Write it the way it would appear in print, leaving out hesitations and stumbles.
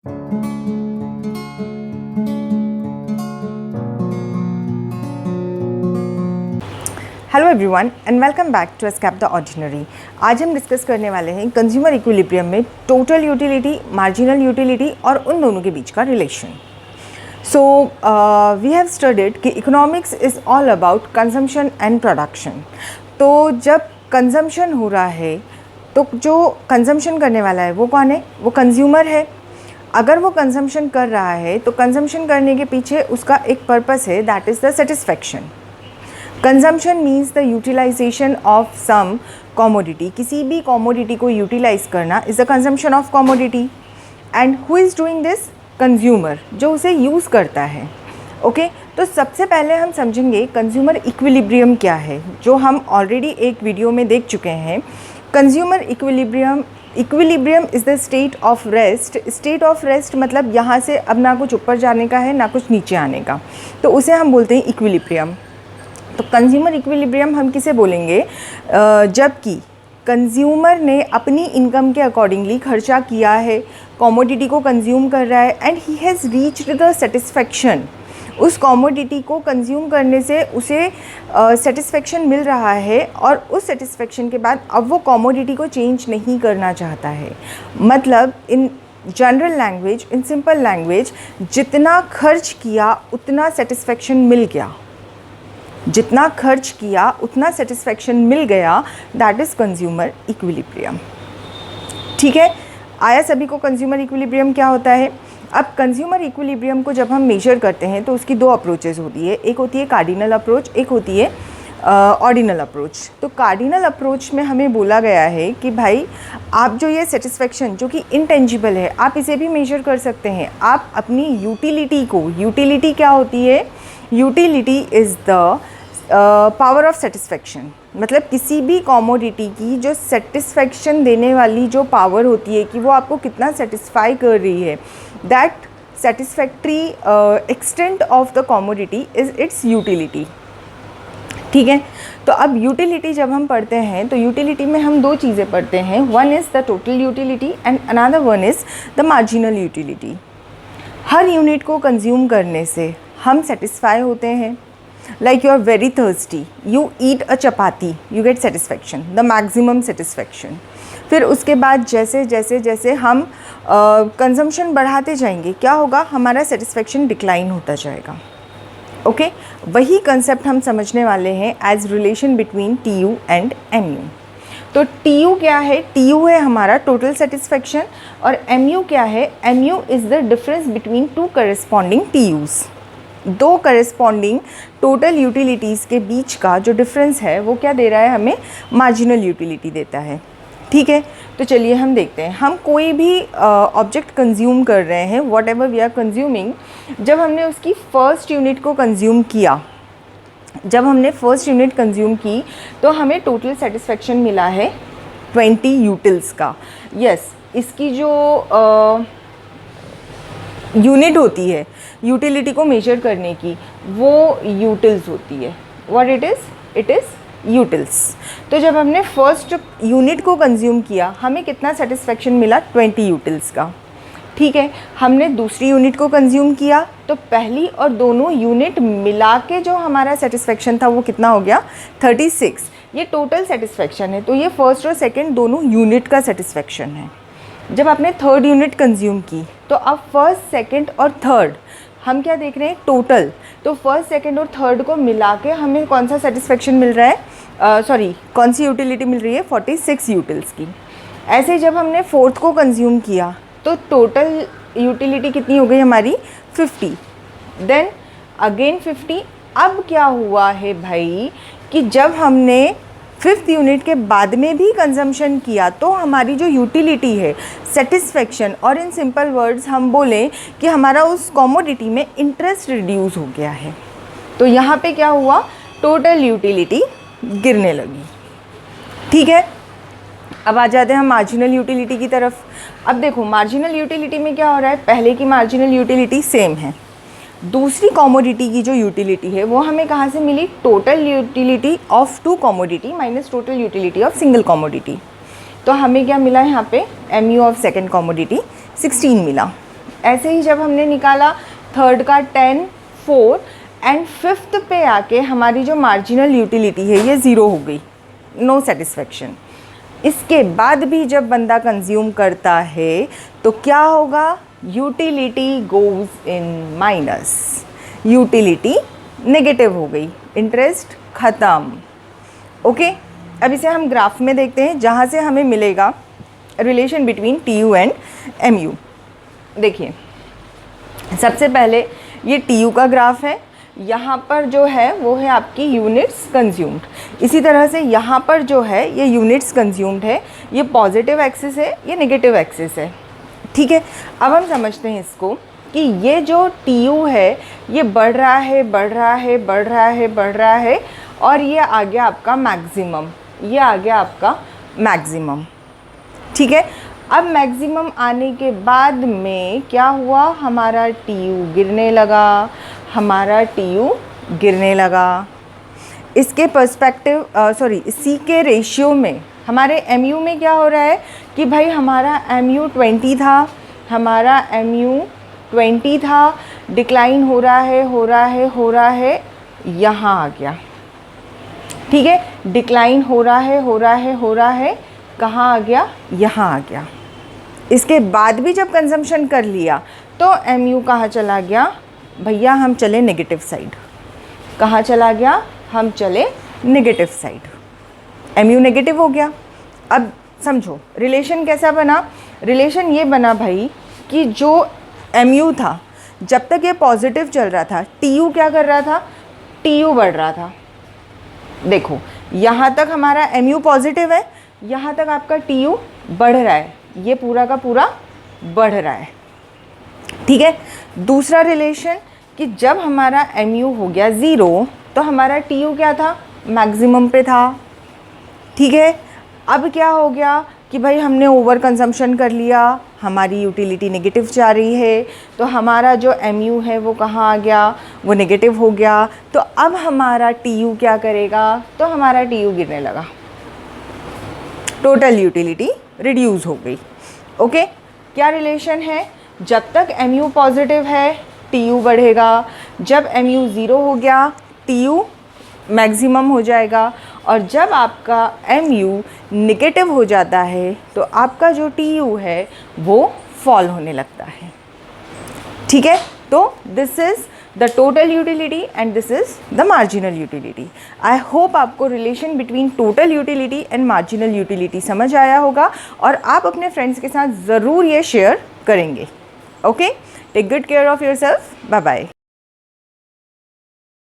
Hello everyone and welcome back to Escape the Ordinary. आज हम discuss करने वाले हैं कंज्यूमर इक्विलिब्रियम में टोटल यूटिलिटी, मार्जिनल यूटिलिटी और उन दोनों के बीच का relation. So we have studied कि economics is all about consumption and production. तो जब कंजम्पशन हो रहा है तो जो कंजम्पशन करने वाला है वो कौन है? वो कंज्यूमर है। अगर वो कंजम्पशन कर रहा है तो कंजम्पशन करने के पीछे उसका एक पर्पस है, that is the satisfaction. Consumption means the utilization of some commodity. किसी भी कॉमोडिटी को यूटिलाइज करना is the consumption of commodity. And who is doing this? Consumer, जो उसे यूज़ करता है। ओके तो सबसे पहले हम समझेंगे कंज्यूमर इक्विलिब्रियम क्या है, जो हम ऑलरेडी एक वीडियो में देख चुके हैं। Consumer equilibrium is the state of rest. State of rest मतलब यहाँ से अब ना कुछ ऊपर जाने का है ना कुछ नीचे आने का, तो उसे हम बोलते हैं इक्विलिब्रियम। तो कंज्यूमर इक्विलिब्रियम हम किसे बोलेंगे? जबकि कंज्यूमर ने अपनी इनकम के अकॉर्डिंगली खर्चा किया है, कॉमोडिटी को कंज्यूम कर रहा है and he has reached the satisfaction. उस कॉमोडिटी को कंज्यूम करने से उसे सेटिस्फैक्शन मिल रहा है और उस सेटिस्फैक्शन के बाद अब वो कॉमोडिटी को चेंज नहीं करना चाहता है। मतलब in general language, in simple language, जितना खर्च किया उतना सेटिस्फैक्शन मिल गया, जितना खर्च किया उतना सेटिस्फैक्शन मिल गया, दैट इज़ कंज्यूमर इक्विलिब्रियम। ठीक है, आया सभी को कंज्यूमर इक्विलिब्रियम क्या होता है? अब कंज्यूमर इक्विलिब्रियम को जब हम मेजर करते हैं तो उसकी दो अप्रोचेस होती है। एक होती है कार्डिनल अप्रोच, एक होती है ऑर्डिनल अप्रोच। तो कार्डिनल अप्रोच में हमें बोला गया है कि भाई आप जो ये सेटिस्फैक्शन जो कि इनटेंजिबल है, आप इसे भी मेजर कर सकते हैं। आप अपनी यूटिलिटी को, यूटिलिटी क्या होती है? Utility is the power of satisfaction. मतलब किसी भी कॉमोडिटी की जो सेटिस्फैक्शन देने वाली जो पावर होती है कि वो आपको कितना सेटिस्फाई कर रही है, that satisfactory extent of the commodity is it's utility. ठीक है, तो अब यूटिलिटी जब हम पढ़ते हैं तो यूटिलिटी में हम दो चीज़ें पढ़ते हैं। One is the total utility and another one is the marginal utility. Her unit को कंज्यूम करने से हम सेटिस्फाई होते हैं। Like you are very thirsty, you eat a chapati, you get satisfaction, the maximum satisfaction. फिर उसके बाद जैसे जैसे जैसे हम कंजम्पशन बढ़ाते जाएंगे, क्या होगा? हमारा सेटिस्फेक्शन डिक्लाइन होता जाएगा। ओके, वही कंसेप्ट हम समझने वाले हैं as relation between T U and M U. तो टी यू क्या है? टी यू है हमारा टोटल सेटिस्फेक्शन और एम यू क्या है? M U is the difference between two corresponding T U's. दो करस्पॉन्डिंग टोटल यूटिलिटीज़ के बीच का जो डिफरेंस है वो क्या दे रहा है हमें? मार्जिनल यूटिलिटी देता है। ठीक है, तो चलिए हम देखते हैं। हम कोई भी ऑब्जेक्ट कंज्यूम कर रहे हैं, whatever we are consuming, जब हमने उसकी फर्स्ट यूनिट को कंज्यूम किया, जब हमने फर्स्ट यूनिट कंज्यूम की तो हमें टोटल सेटिस्फेक्शन मिला है 20 यूटिल्स का। यस, इसकी जो यूनिट होती है यूटिलिटी को मेजर करने की, वो यूटिल्स होती है। What it is utils. तो जब हमने फर्स्ट यूनिट को कंज्यूम किया हमें कितना सेटिस्फेक्शन मिला? 20 यूटिल्स का। ठीक है, हमने दूसरी यूनिट को कंज्यूम किया तो पहली और दोनों यूनिट मिला के जो हमारा सेटिस्फेक्शन था वो कितना हो गया? 36। ये टोटल सेटिस्फेक्शन है, तो ये फर्स्ट और सेकेंड दोनों यूनिट का सेटिस्फेक्शन है। जब आपने थर्ड यूनिट कंज्यूम की तो अब फर्स्ट, सेकेंड और थर्ड हम क्या देख रहे हैं? टोटल। तो फर्स्ट, सेकेंड और थर्ड को मिला के हमें कौन सा सेटिस्फेक्शन मिल रहा है? कौन सी यूटिलिटी मिल रही है? 46 यूटिल्स की। ऐसे जब हमने फोर्थ को कंज्यूम किया तो टोटल यूटिलिटी कितनी हो गई हमारी? 50। Then again 50। अब क्या हुआ है भाई कि जब हमने फिफ्थ यूनिट के बाद में भी कंजम्पशन किया तो हमारी जो यूटिलिटी है, सेटिस्फेक्शन, और इन सिंपल वर्ड्स हम बोलें कि हमारा उस कॉमोडिटी में इंटरेस्ट रिड्यूस हो गया है। तो यहाँ पे क्या हुआ? टोटल यूटिलिटी गिरने लगी। ठीक है, अब आ जाते हैं हम मार्जिनल यूटिलिटी की तरफ। अब देखो मार्जिनल यूटिलिटी में क्या हो रहा है? पहले की मार्जिनल यूटिलिटी सेम है, दूसरी कॉमोडिटी की जो यूटिलिटी है वो हमें कहाँ से मिली? Total utility of two commodity minus total utility of single commodity. तो हमें क्या मिला यहाँ पे? M U of second commodity 16 मिला। ऐसे ही जब हमने निकाला थर्ड का 10, 4 एंड फिफ्थ पे आके हमारी जो मार्जिनल यूटिलिटी है ये 0 हो गई, नो सेटिस्फेक्शन। इसके बाद भी जब बंदा कंज्यूम करता है तो क्या होगा, utility goes in minus, utility negative हो गई, इंटरेस्ट ख़त्म। ओके, अब इसे हम ग्राफ में देखते हैं जहाँ से हमें मिलेगा relation between T U and M U. देखिए सबसे पहले ये टी यू का ग्राफ है, यहाँ पर जो है वो है आपकी यूनिट्स कंज्यूम्ड, इसी तरह से यहाँ पर जो है ये यूनिट्स कंज्यूम्ड है, ये पॉजिटिव एक्सिस है, ये नेगेटिव एक्सिस है। ठीक है, अब हम समझते हैं इसको कि ये जो टी यू है ये बढ़ रहा है, बढ़ रहा है, बढ़ रहा है, बढ़ रहा है, और ये आ गया आपका मैक्सिमम, ये आ गया आपका मैक्सिमम। ठीक है, अब मैक्सिमम आने के बाद में क्या हुआ, हमारा टी यू गिरने लगा, हमारा टी यू गिरने लगा। इसके पर्सपेक्टिव सी के रेशियो में हमारे एम यू में क्या हो रहा है कि भाई हमारा एम यू 20 था, हमारा एम यू 20 था, डिक्लाइन हो रहा है, हो रहा है, हो रहा है, यहाँ आ गया। ठीक है, डिक्लाइन हो रहा है, हो रहा है, हो रहा है, कहाँ आ गया, यहाँ आ गया। इसके बाद भी जब कंजम्पशन कर लिया तो एम यू कहाँ चला गया, भैया हम चले नेगेटिव साइड। कहाँ चला गया, हम चले negative side, M U negative हो गया। अब समझो रिलेशन कैसा बना, रिलेशन ये बना भाई कि जो एम यू था जब तक ये पॉजिटिव चल रहा था, टी यू क्या कर रहा था, टी यू बढ़ रहा था। देखो यहाँ तक हमारा एम यू पॉजिटिव है, यहाँ तक आपका टी यू बढ़ रहा है, ये पूरा का पूरा बढ़ रहा है। ठीक है, दूसरा रिलेशन कि जब हमारा एम यू हो गया 0 तो हमारा टी यू क्या था, मैक्सिमम पे था। ठीक है, अब क्या हो गया कि भाई हमने ओवर कंजम्पशन कर लिया, हमारी यूटिलिटी नेगेटिव जा रही है, तो हमारा जो एम यू है वो कहाँ आ गया, वो नेगेटिव हो गया। तो अब हमारा टी यू क्या करेगा, तो हमारा टी यू गिरने लगा, टोटल यूटिलिटी रिड्यूस हो गई। ओके, क्या रिलेशन है, जब तक एम यू पॉजिटिव है टी यू बढ़ेगा, जब एम यू 0 हो गया टी यू मैक्सिमम हो जाएगा, और जब आपका एम यू नेगेटिव हो जाता है तो आपका जो टी यू है वो फॉल होने लगता है। ठीक है, तो this is the total utility and this is the marginal utility. I hope आपको relation between total utility and marginal utility समझ आया होगा और आप अपने फ्रेंड्स के साथ ज़रूर ये शेयर करेंगे। Okay, take good care of yourself, bye bye.